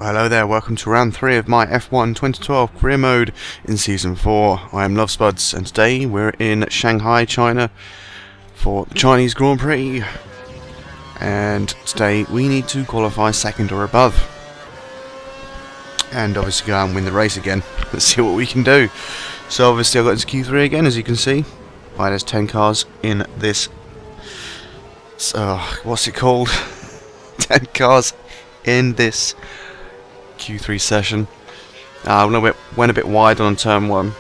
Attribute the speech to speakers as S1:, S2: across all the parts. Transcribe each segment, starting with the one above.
S1: Hello there, welcome to round 3 of my F1 2012 career mode in Season 4. I am LoveSpuds and today we're in Shanghai, China for the Chinese Grand Prix. And today we need to qualify second or above. And obviously go out and win the race again. Let's see what we can do. So obviously I got into Q3 again, as you can see. Right, there's 10 cars in this... what's it called? 10 cars in this Q3 session. Went a bit wide on turn 1,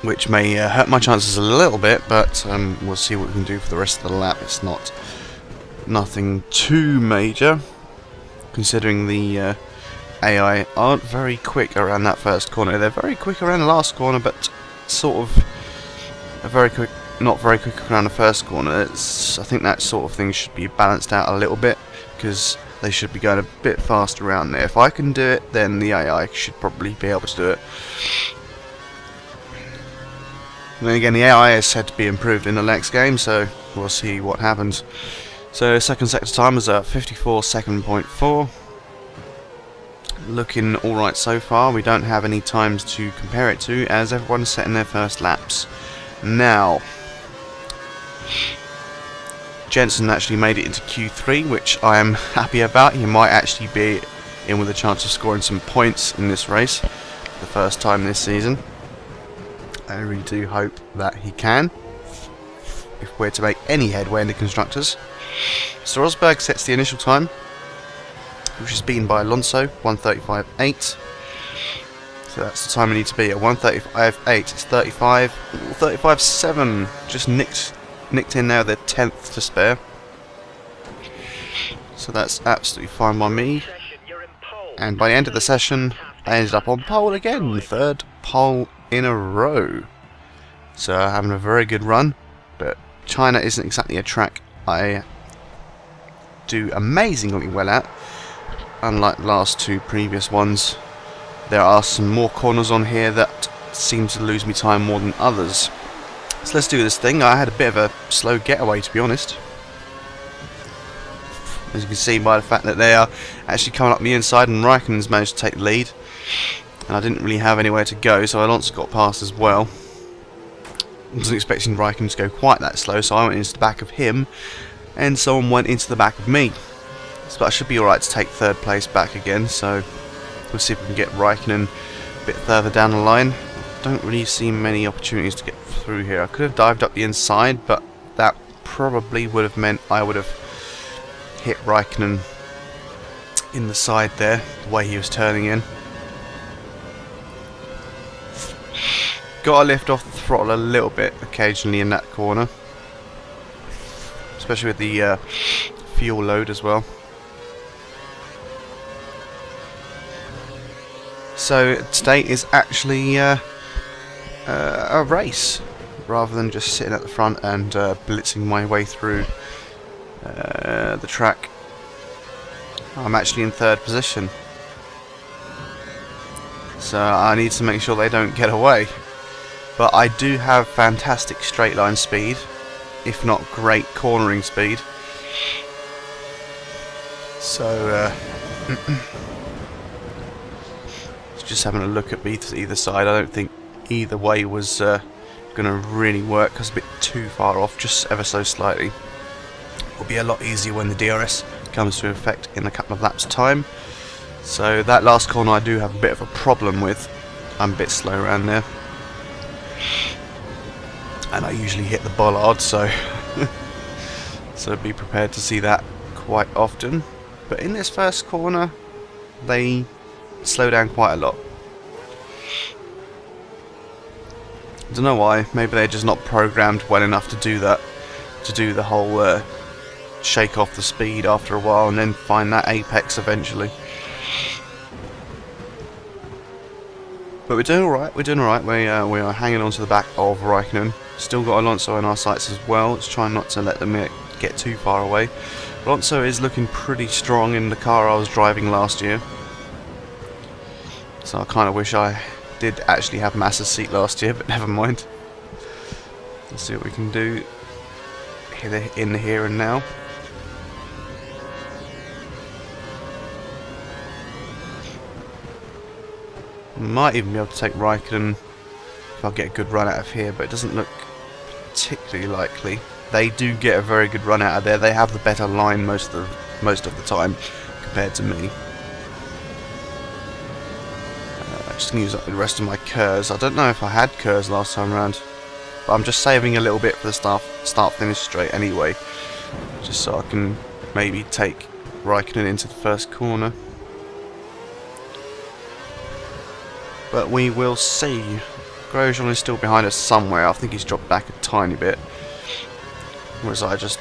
S1: which may hurt my chances a little bit, but we'll see what we can do for the rest of the lap. It's nothing too major, considering the AI aren't very quick around that first corner. They're very quick around the last corner, but sort of not very quick around the first corner. I think that sort of thing should be balanced out a little bit, because they should be going a bit faster around there. If I can do it, then the AI should probably be able to do it. And then again, the AI is said to be improved in the next game, so we'll see what happens. So second sector time is at 54.4. Looking alright so far. We don't have any times to compare it to, as everyone's setting their first laps. Now, Jensen actually made it into Q3, which I am happy about. He might actually be in with a chance of scoring some points in this race for the first time this season. I really do hope that he can, if we're to make any headway in the constructors. So Rosberg sets the initial time, which is beaten by Alonso, 1:35.8. So that's the time we need to be at 1:35.8. It's 35.7. Just nicked in there, the 10th to spare. So that's absolutely fine by me. And by the end of the session, I ended up on pole again, third pole in a row. So having a very good run, but China isn't exactly a track I do amazingly well at. Unlike the last two previous ones, there are some more corners on here that seem to lose me time more than others. So let's do this thing. I had a bit of a slow getaway, to be honest. As you can see by the fact that they are actually coming up the inside and Raikkonen's managed to take the lead. And I didn't really have anywhere to go, so Alonso got past as well. I wasn't expecting Raikkonen to go quite that slow, so I went into the back of him, and someone went into the back of me. So I should be alright to take third place back again, so we'll see if we can get Raikkonen a bit further down the line. Don't really see many opportunities to get through here. I could have dived up the inside, but that probably would have meant I would have hit Raikkonen in the side there, the way he was turning in. Got to lift off the throttle a little bit occasionally in that corner, especially with the fuel load as well. So today is actually a race, rather than just sitting at the front and blitzing my way through the track. I'm actually in third position, so I need to make sure they don't get away. But I do have fantastic straight line speed, if not great cornering speed. So just having a look at either side. I don't think either way was going to really work, because it's a bit too far off, just ever so slightly. It will be a lot easier when the DRS comes to effect in a couple of laps time. So that last corner I do have a bit of a problem with. I'm a bit slow around there, and I usually hit the bollard, so so be prepared to see that quite often. But in this first corner they slow down quite a lot. I don't know why. Maybe they're just not programmed well enough to do that, to do the whole shake off the speed after a while and then find that apex eventually. But we're doing alright. We're doing alright. We are hanging on to the back of Raikkonen. Still got Alonso in our sights as well. Let's try not to let them get too far away. Alonso is looking pretty strong in the car I was driving last year. So I kind of wish I did actually have Massa's seat last year, but never mind. Let's see what we can do in the here and now. Might even be able to take Raikkonen if I get a good run out of here, but it doesn't look particularly likely. They do get a very good run out of there. They have the better line most of the time compared to me. Just going to use up the rest of my Kers. I don't know if I had Kers last time around, but I'm just saving a little bit for the start-finish straight anyway, just so I can maybe take Raikkonen into the first corner. But we will see. Grosjean is still behind us somewhere. I think he's dropped back a tiny bit. Whereas I just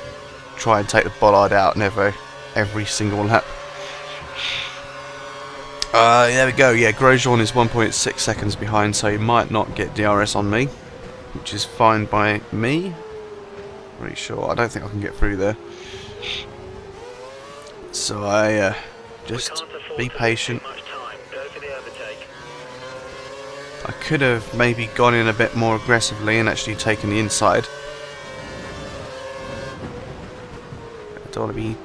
S1: try and take the bollard out every single lap. There we go. Yeah, Grosjean is 1.6 seconds behind, so he might not get DRS on me, which is fine by me. Pretty sure. I don't think I can get through there. So I just be patient. I could have maybe gone in a bit more aggressively and actually taken the inside. I don't want to be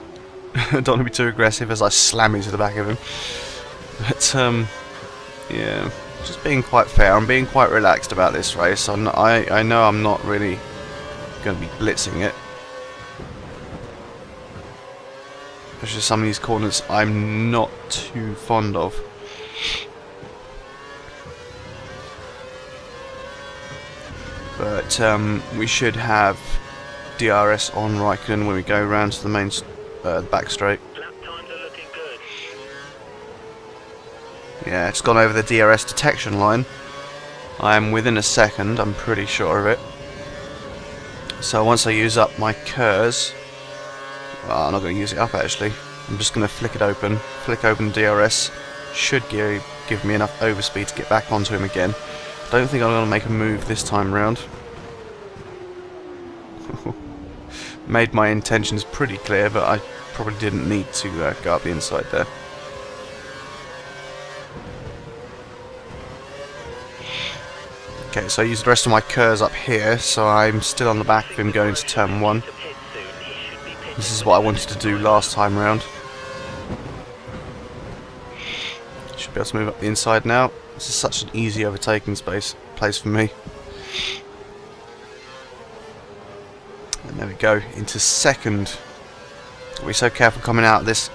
S1: I don't want to be too aggressive as I slam into the back of him. But yeah, just being quite fair. I'm being quite relaxed about this race. I know I'm not really going to be blitzing it. Especially some of these corners I'm not too fond of. But we should have DRS on Raikkonen when we go round to the main back straight. Yeah, it's gone over the DRS detection line. I am within a second, I'm pretty sure of it. So once I use up my Kers, well, I'm not going to use it up actually. I'm just going to flick open DRS. Should give me enough overspeed to get back onto him again. Don't think I'm going to make a move this time round. Made my intentions pretty clear, but I probably didn't need to go up the inside there. Okay, so I used the rest of my Kers up here, so I'm still on the back of him going into turn 1. This is what I wanted to do last time round. Should be able to move up the inside now. This is such an easy overtaking place for me. And there we go, into second. Gotta be so careful coming out of this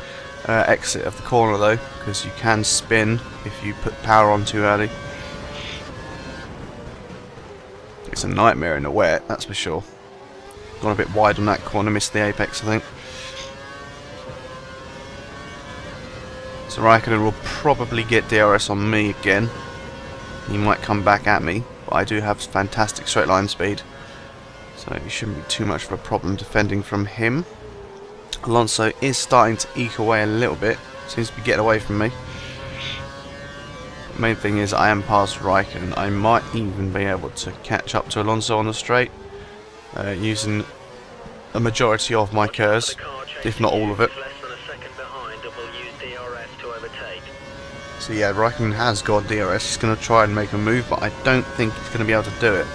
S1: exit of the corner though, because you can spin if you put power on too early. It's a nightmare in the wet, that's for sure. Gone a bit wide on that corner, missed the apex I think. So Raikkonen will probably get DRS on me again. He might come back at me, but I do have fantastic straight line speed, so it shouldn't be too much of a problem defending from him. Alonso is starting to eke away a little bit, seems to be getting away from me. The main thing is I am past Raikkonen. I might even be able to catch up to Alonso on the straight using a majority of my Kers, if not all of it. So yeah, Raikkonen has got DRS. He's going to try and make a move, but I don't think he's going to be able to do it.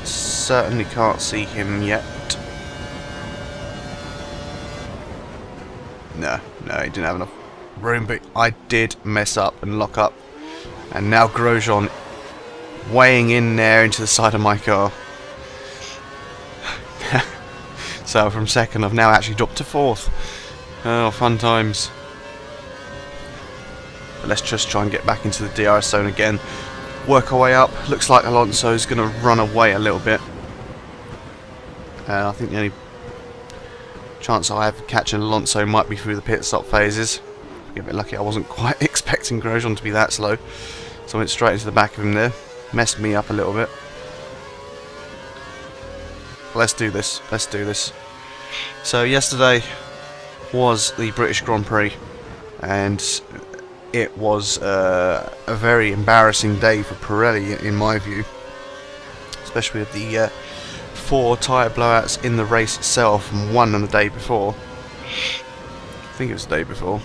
S1: Certainly can't see him yet. No, he didn't have enough room, but I did mess up and lock up. And now Grosjean weighing in there into the side of my car. So from second I've now actually dropped to fourth. Oh, fun times. But let's just try and get back into the DRS zone again. Work our way up. Looks like Alonso's going to run away a little bit. I think the only chance I have of catching Alonso might be through the pit stop phases. Get a bit lucky, I wasn't quite expecting Grosjean to be that slow. So I went straight into the back of him there. Messed me up a little bit. Let's do this. Let's do this. So yesterday was the British Grand Prix, and it was a very embarrassing day for Pirelli in my view, especially with the 4 tyre blowouts in the race itself and 1 on the day before. I think it was the day before,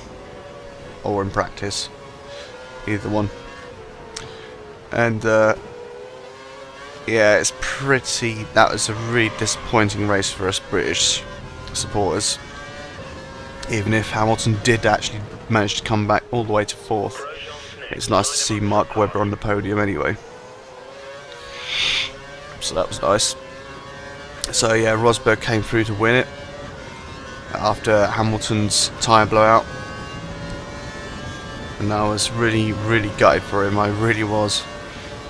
S1: or in practice, either one. And yeah, it's pretty. That was a really disappointing race for us British supporters. Even if Hamilton did actually managed to come back all the way to 4th. It's nice to see Mark Webber on the podium anyway. So that was nice. So yeah, Rosberg came through to win it after Hamilton's tyre blowout. And I was really gutted for him, I really was.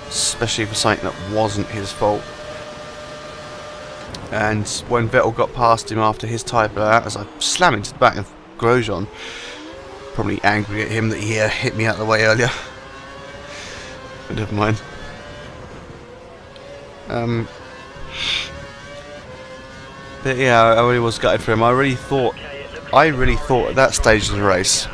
S1: Especially for something that wasn't his fault. And when Vettel got past him after his tyre blowout, as I slammed into the back of Grosjean, probably angry at him that he hit me out of the way earlier. But never mind. But yeah, I really was gutted for him. I really thought at that stage of the race,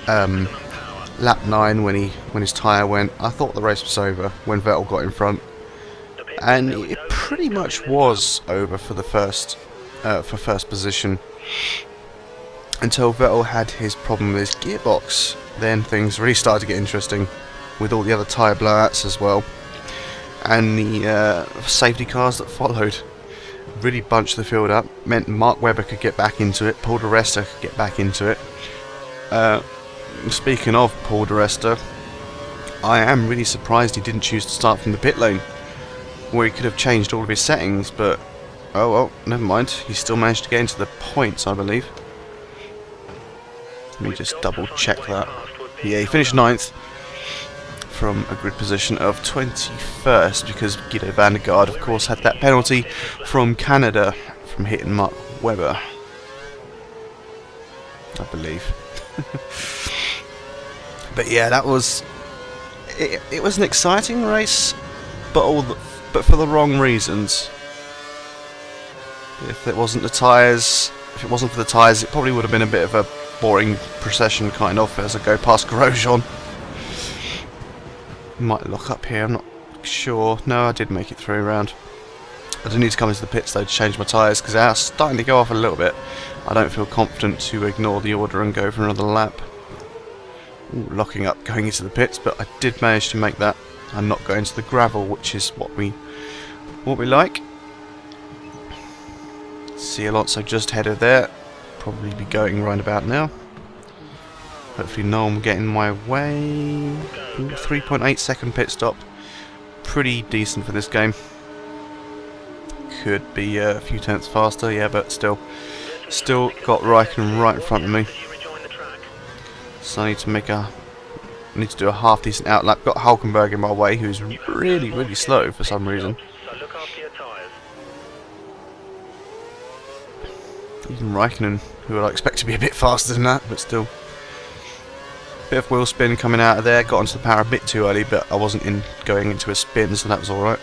S1: lap 9 when his tyre went, I thought the race was over when Vettel got in front, and it pretty much was over for the first position until Vettel had his problem with his gearbox. Then things really started to get interesting with all the other tyre blowouts as well, and the safety cars that followed really bunched the field up. Meant Mark Webber could get back into it, Paul di Resta could get back into it. Speaking of Paul di Resta, I am really surprised he didn't choose to start from the pit lane, where he could have changed all of his settings, but oh well, never mind. He still managed to get into the points, I believe. Let me just double check that. Yeah, he finished 9th from a grid position of 21st because Guido van der Garde, of course, had that penalty from Canada from hitting Mark Webber, I believe. But yeah, that was it was an exciting race, but for the wrong reasons. If it wasn't for the tyres, it probably would have been a bit of a boring procession kind of as I go past Grosjean. Might lock up here, I'm not sure. No, I did make it through around. I do need to come into the pits though to change my tyres because they are starting to go off a little bit. I don't feel confident to ignore the order and go for another lap. Ooh, locking up going into the pits, but I did manage to make that and not go into the gravel, which is what we like. See Alonso just headed there. Probably be going right about now. Hopefully no one will get in my way. 3.8 second pit stop. Pretty decent for this game. Could be a few tenths faster, yeah, but still got Raikkonen right in front of me. So I need to do a half decent outlap. Got Hulkenberg in my way, who's really slow for some reason. Even Raikkonen, who I expect to be a bit faster than that, but still. Bit of wheel spin coming out of there. Got onto the power a bit too early, but I wasn't going into a spin, so that was alright.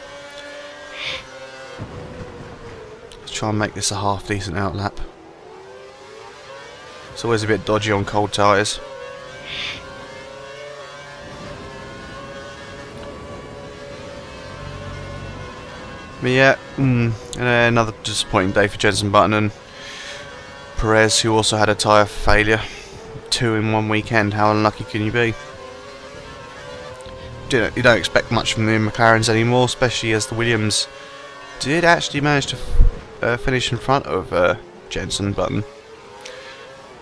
S1: Let's try and make this a half decent outlap. It's always a bit dodgy on cold tyres. But yeah, another disappointing day for Jenson Button and Perez, who also had a tyre failure. 2 in one weekend. How unlucky can you be? You don't expect much from the McLarens anymore, especially as the Williams did actually manage to finish in front of Jenson Button,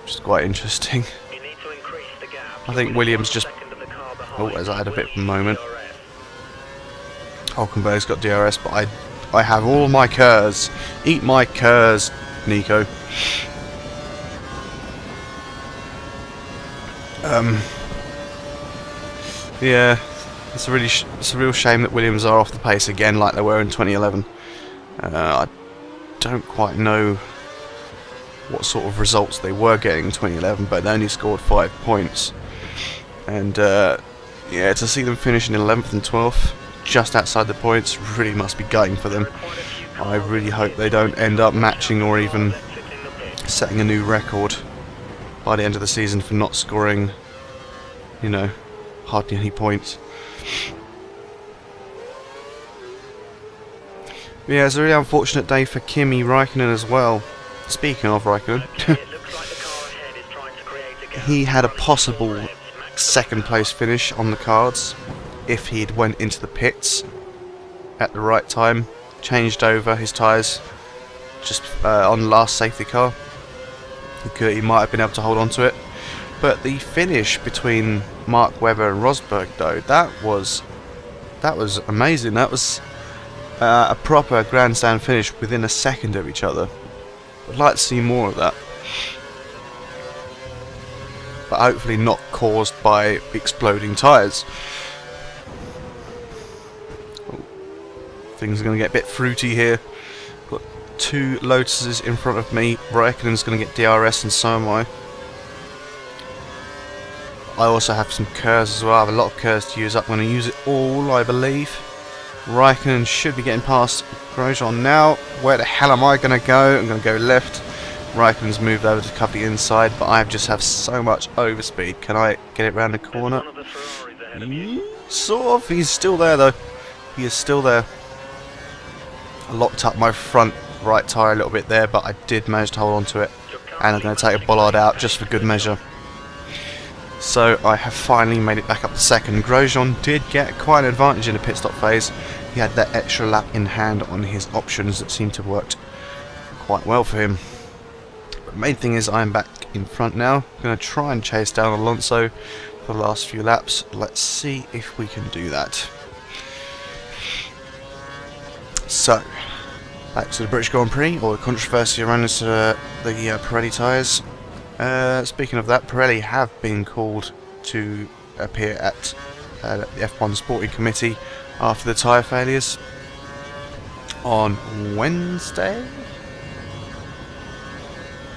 S1: which is quite interesting. I think Williams just... Oh, as I had a bit of a moment. Hulkenberg's got DRS, but I have all my Kers. Eat my Kers, Nico. Yeah, it's a real shame that Williams are off the pace again like they were in 2011. I don't quite know what sort of results they were getting in 2011, but they only scored 5 points. And yeah, to see them finish in 11th and 12th, just outside the points, really must be gutting for them. I really hope they don't end up matching or even setting a new record by the end of the season for not scoring, you know, hardly any points. But yeah, it's a really unfortunate day for Kimi Raikkonen as well. Speaking of Raikkonen, he had a possible second place finish on the cards if he'd went into the pits at the right time, changed over his tyres just on the last safety car. He might have been able to hold on to it. But the finish between Mark Webber and Rosberg, though, that was amazing. That was a proper grandstand finish within a second of each other. I'd like to see more of that, but hopefully not caused by exploding tyres. Oh, things are going to get a bit fruity here. Got two Lotuses in front of me. Raikkonen's going to get DRS, and so am I. I also have some KERS as well. I have a lot of KERS to use up. I'm going to use it all, I believe. Raikkonen should be getting past Grosjean now. Where the hell am I going to go? I'm going to go left. Raikkonen's moved over to cover the inside, but I just have so much overspeed. Can I get it round the corner? Sort of. He's still there, though. He is still there. I locked up my front right tyre a little bit there, but I did manage to hold on to it. And I'm going to take a bollard out just for good measure. So I have finally made it back up to second. Grosjean did get quite an advantage in the pit stop phase. He had that extra lap in hand on his options that seemed to have worked quite well for him. But the main thing is I'm back in front now. I'm going to try and chase down Alonso for the last few laps. Let's see if we can do that. So, back to the British Grand Prix, or the controversy around the Pirelli tyres. Speaking of that, Pirelli have been called to appear at the F1 Sporting Committee after the tyre failures on Wednesday.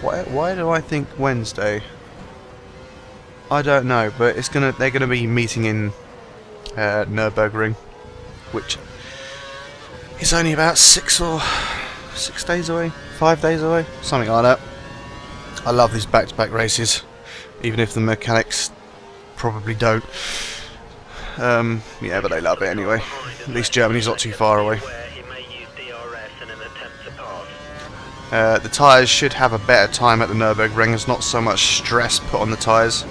S1: Why do I think Wednesday? I don't know, but they're gonna be meeting in Nürburgring, which is only about 6 days away, 5 days away, something like that. I love these back-to-back races, even if the mechanics probably don't. Yeah, but they love it anyway. At least Germany's not too far away. The tyres should have a better time at the Nürburgring. There's not so much stress put on the tyres.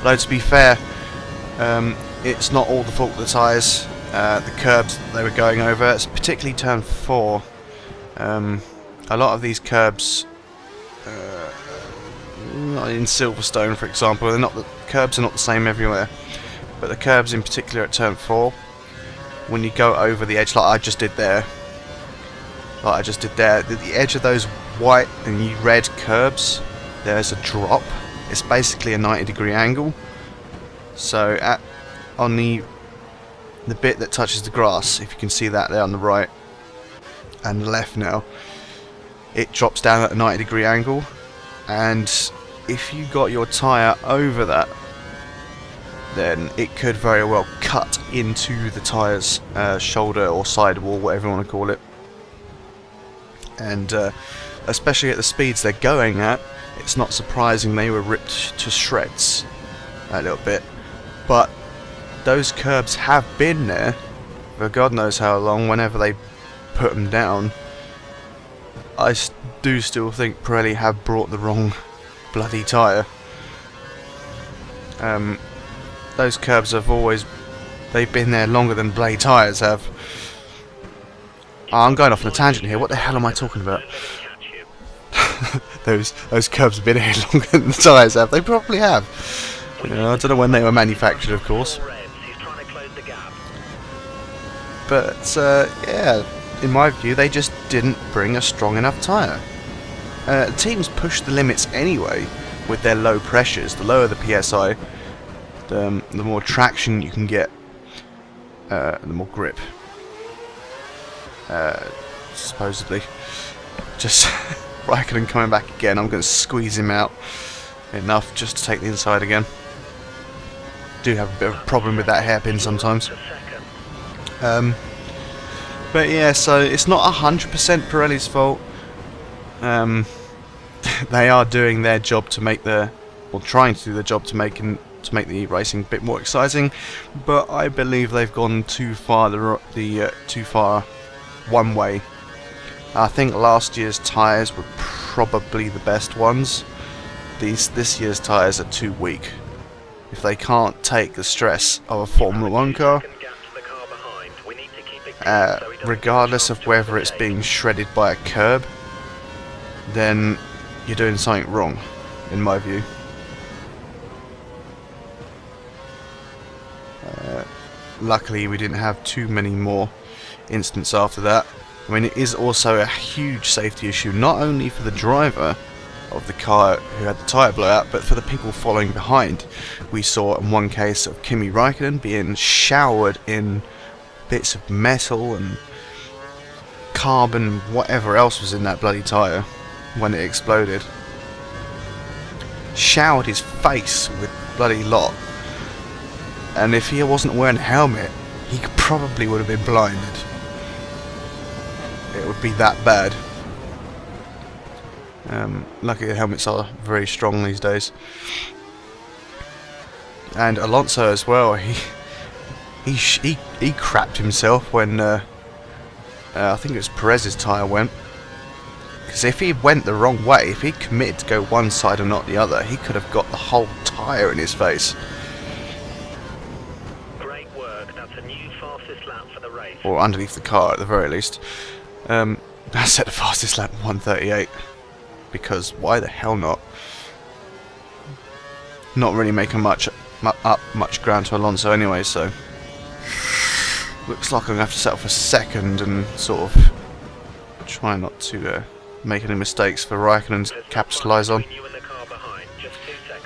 S1: Though to be fair, it's not all the fault of the tyres. The curbs they were going over, it's particularly turn 4. A lot of these curbs, in Silverstone for example, the curbs are not the same everywhere, but the curbs in particular at turn 4, when you go over the edge like I just did there, the edge of those white and red curbs, there's a drop. It's basically a 90-degree angle. So on the bit that touches the grass, if you can see that there on the right and the left now, it drops down at a 90-degree angle, and if you got your tyre over that, then it could very well cut into the tyre's shoulder or sidewall, whatever you want to call it. And especially at the speeds they're going at, it's not surprising they were ripped to shreds a little bit. But those curbs have been there for God knows how long. Whenever they put them down, I do still think Pirelli have brought the wrong bloody tyre. Those curbs have they've been there longer than blade tyres have. Oh, I'm going off on a tangent here. What the hell am I talking about? those curbs have been here longer than the tyres have. They probably have. I don't know when they were manufactured, of course. But yeah, in my view, they just didn't bring a strong enough tyre. Teams push the limits anyway with their low pressures. The lower the PSI, the more traction you can get, the more grip. Supposedly. Just Raikkonen coming back again. I'm going to squeeze him out enough just to take the inside again. Do have a bit of a problem with that hairpin sometimes. But yeah, so it's not 100% Pirelli's fault. They are doing their job to make trying to do the job to make the racing a bit more exciting. But I believe they've gone too far too far one way. I think last year's tyres were probably the best ones. This year's tyres are too weak. If they can't take the stress of a Formula 1 car, regardless of whether it's being shredded by a curb, then you're doing something wrong, in my view. luckily we didn't have too many more incidents after that. I mean, it is also a huge safety issue, not only for the driver of the car who had the tyre blowout, but for the people following behind. We saw in one case of Kimi Räikkönen being showered in bits of metal and carbon, whatever else was in that bloody tyre when it exploded. Showered his face with bloody lot, and if he wasn't wearing a helmet, he probably would have been blinded. It would be that bad. Luckily the helmets are very strong these days. And Alonso as well, he crapped himself when I think it was Perez's tyre went. Because if he went the wrong way, if he committed to go one side and not the other, he could have got the whole tyre in his face.
S2: Great work, that's a new fastest lap for the race.
S1: Or underneath the car at the very least. I set the fastest lap 1:38. Because why the hell not? Not really making much ground to Alonso anyway, so looks like I'm gonna have to settle for second and sort of try not to make any mistakes for Raikkonen to capitalise on.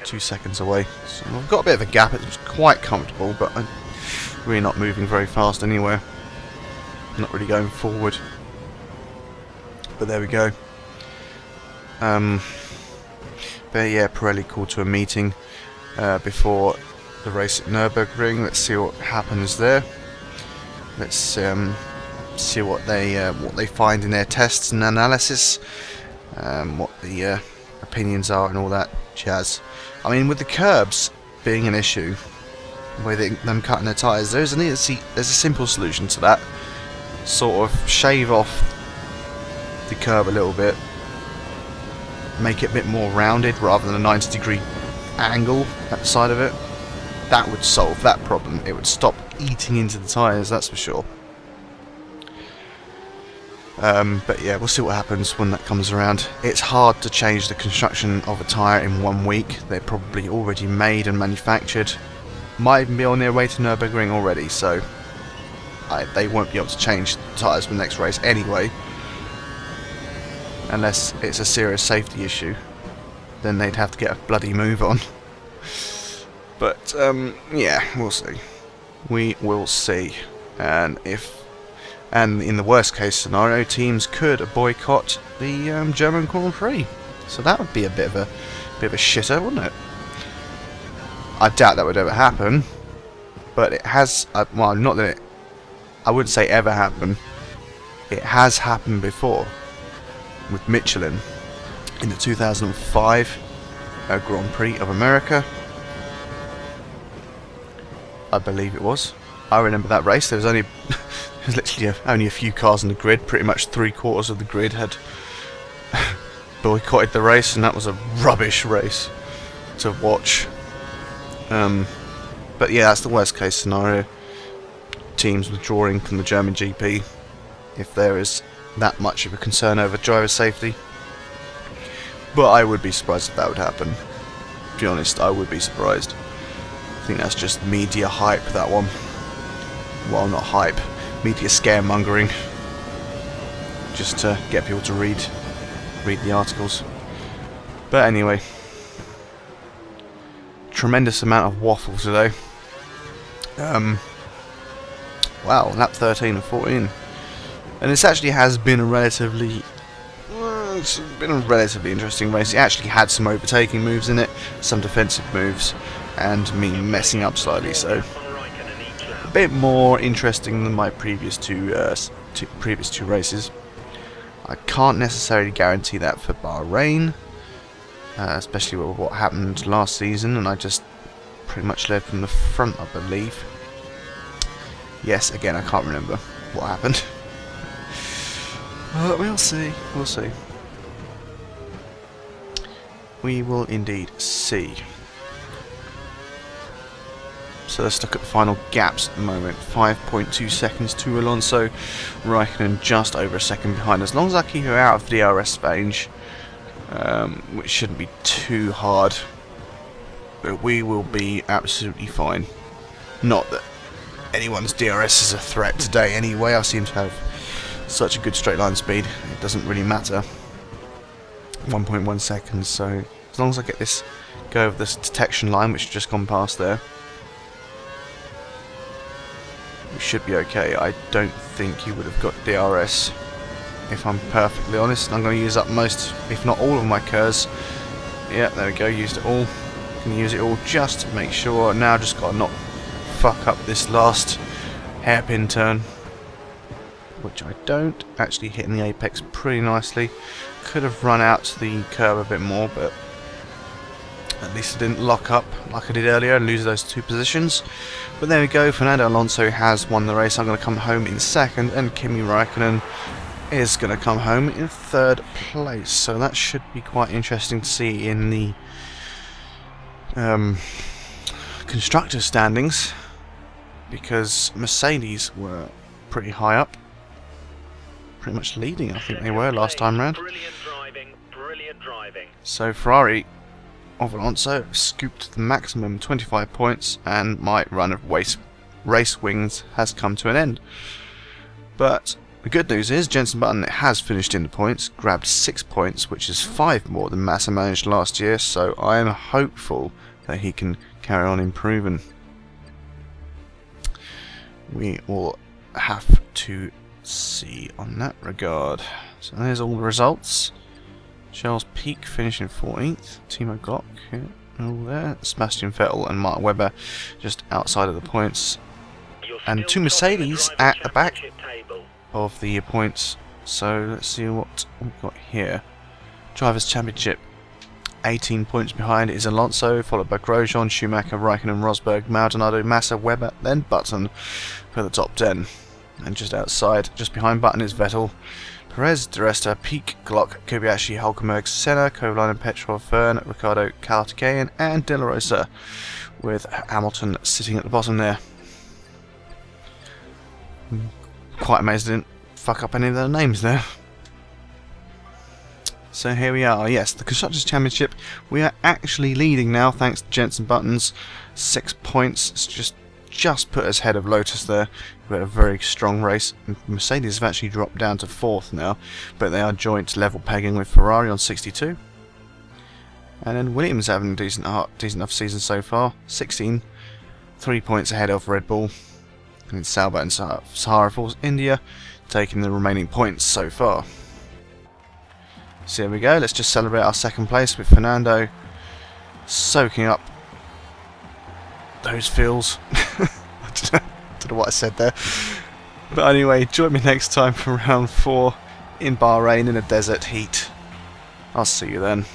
S1: 2 seconds away, so I've got a bit of a gap. It's quite comfortable, but I'm really not moving very fast anywhere. Not really going forward. But there we go. But yeah, Pirelli called to a meeting before the race at Nürburgring. Let's see what happens there. Let's see what they find in their tests and analysis, what the opinions are and all that jazz. I mean, with the curbs being an issue, with them cutting their tyres, there's a simple solution to that. Sort of shave off the curb a little bit, make it a bit more rounded rather than a 90-degree angle at the side of it. That would solve that problem. It would stop eating into the tyres, that's for sure. But yeah, we'll see what happens when that comes around. It's hard to change the construction of a tyre in 1 week. They're probably already made and manufactured. Might even be on their way to Nürburgring already, so they won't be able to change the tyres for the next race anyway. Unless it's a serious safety issue, then they'd have to get a bloody move on. But yeah, we'll see. We will see. And in the worst case scenario, teams could boycott the German Grand Prix. So that would be a bit of a shitter, wouldn't it? I doubt that would ever happen, but it has. Well, not that I wouldn't say ever happen. It has happened before with Michelin in the 2005 Grand Prix of America. I believe it was. I remember that race. There was literally only a few cars on the grid. Pretty much 3/4 of the grid had boycotted the race, and that was a rubbish race to watch. But yeah, that's the worst case scenario. Teams withdrawing from the German GP if there is that much of a concern over driver safety. But I would be surprised if that would happen. To be honest, I would be surprised. I think that's just media hype, that one. Well, not hype, media scaremongering, just to get people to read the articles. But anyway, tremendous amount of waffle today. Wow, lap 13 and 14, and this actually has been a relatively interesting race. It actually had some overtaking moves in it, some defensive moves, and me messing up slightly, so a bit more interesting than my previous two races. I can't necessarily guarantee that for Bahrain, especially with what happened last season, and I just pretty much led from the front, I believe. Yes, again, I can't remember what happened. We'll see. We'll see. We will indeed see. So let's look at the final gaps at the moment. 5.2 seconds to Alonso. Raikkonen just over a second behind. As long as I keep her out of the DRS range, which shouldn't be too hard, but we will be absolutely fine. Not that anyone's DRS is a threat today anyway. I seem to have such a good straight line speed, it doesn't really matter. 1.1 seconds, so as long as I get this go over this detection line, which has just gone past there, we should be okay. I don't think he would have got DRS, if I'm perfectly honest. I'm going to use up most, if not all of my KERS. Yeah, there we go, used it all. Can use it all just to make sure. Now just got to not fuck up this last hairpin turn, which I don't. Actually hitting the apex pretty nicely. Could have run out to the curb a bit more, but at least I didn't lock up like I did earlier and lose those two positions. But there we go, Fernando Alonso has won the race. I'm going to come home in second, and Kimi Raikkonen is going to come home in third place. So that should be quite interesting to see in the constructor standings, because Mercedes were pretty high up, pretty much leading, I think they were last time round.
S2: Brilliant driving.
S1: So Ferrari of Alonso scooped the maximum 25 points, and my run of race wins has come to an end. But the good news is Jenson Button has finished in the points, grabbed 6 points, which is 5 more than Massa managed last year, so I am hopeful that he can carry on improving. We will have to see on that regard. So there's all the results. Charles Peak finishing 14th, Timo Glock all there, Sebastian Vettel and Mark Webber just outside of the points, and two Mercedes at the back of the points. So let's see what we've got here. Drivers' Championship, 18 points behind is Alonso, followed by Grosjean, Schumacher, Raikkonen, Rosberg, Maldonado, Massa, Webber, then Button for the top 10. And just outside, just behind Button, is Vettel, Perez, Di Resta, Peak, Glock, Kobayashi, Hulkenberg, Senna, Kovalainen, Petrov, Fern, Ricciardo, Kaltikayan, and De La Rosa, with Hamilton sitting at the bottom there. Quite amazed I didn't fuck up any of their names there. So here we are. Yes, the Constructors' Championship, we are actually leading now thanks to Jenson Button's 6 points. It's just put us ahead of Lotus there. We had a very strong race. Mercedes have actually dropped down to 4th now, but they are joint level pegging with Ferrari on 62. And then Williams having a decent enough season so far, 16, 3 points ahead of Red Bull. And it's Sauber and Sahara Force India taking the remaining points so far. So here we go, let's just celebrate our second place with Fernando soaking up those feels. I don't know what I said there. But anyway, join me next time for round 4 in Bahrain in a desert heat. I'll see you then.